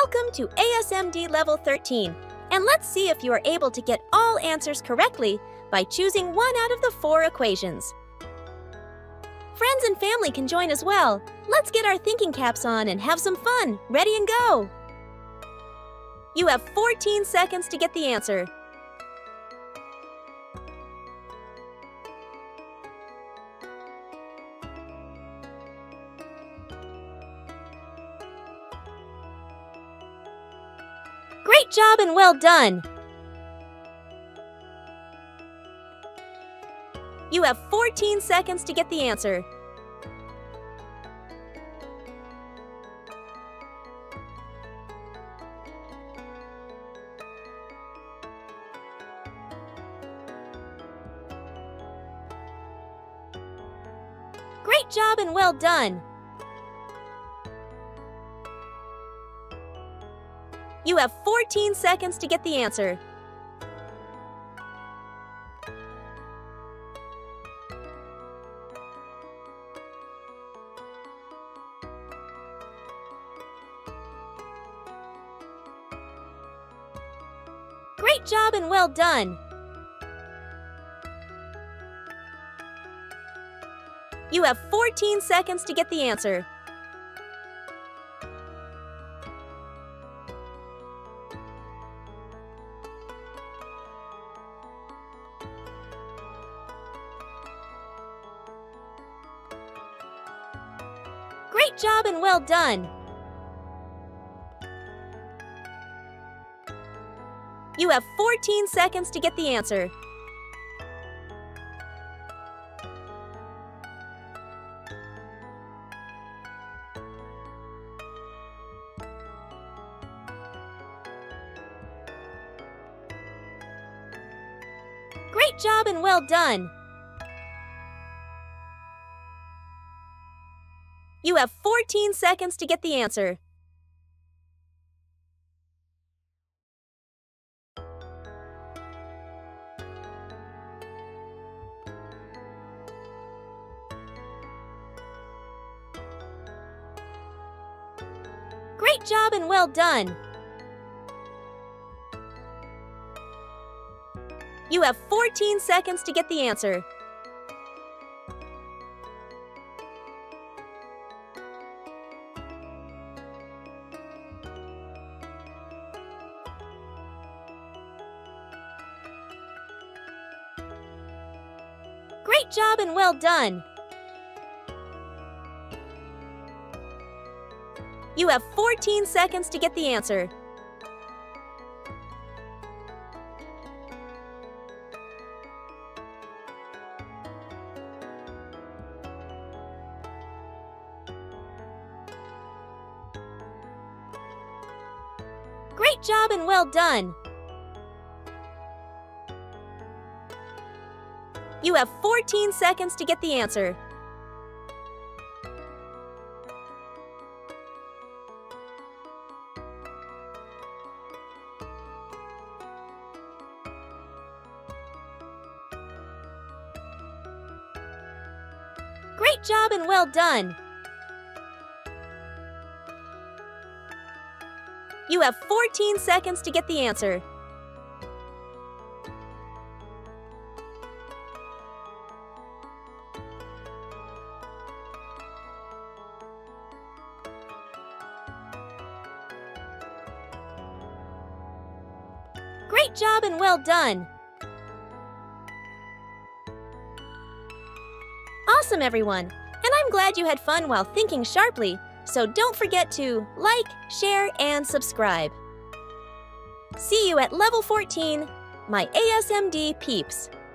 Welcome to ASMD Level 13, and let's see if you are able to get all answers correctly by choosing one out of the 4 equations. Friends and family can join as well. Let's get our thinking caps on and have some fun. Ready and go! You have 14 seconds to get the answer. Great job and well done! You have 14 seconds to get the answer. Great job and well done! You have 14 seconds to get the answer. Great job and well done! You have 14 seconds to get the answer. Great job and well done! You have 14 seconds to get the answer. Great job and well done! You have 14 seconds to get the answer. Great job and well done! You have 14 seconds to get the answer. Great job and well done! You have 14 seconds to get the answer. Great job and well done! You have 14 seconds to get the answer. Great job and well done! You have 14 seconds to get the answer. Great job and well done! Awesome, everyone! And I'm glad you had fun while thinking sharply, so don't forget to like, share, and subscribe. See you at Level 14, my ASMD peeps!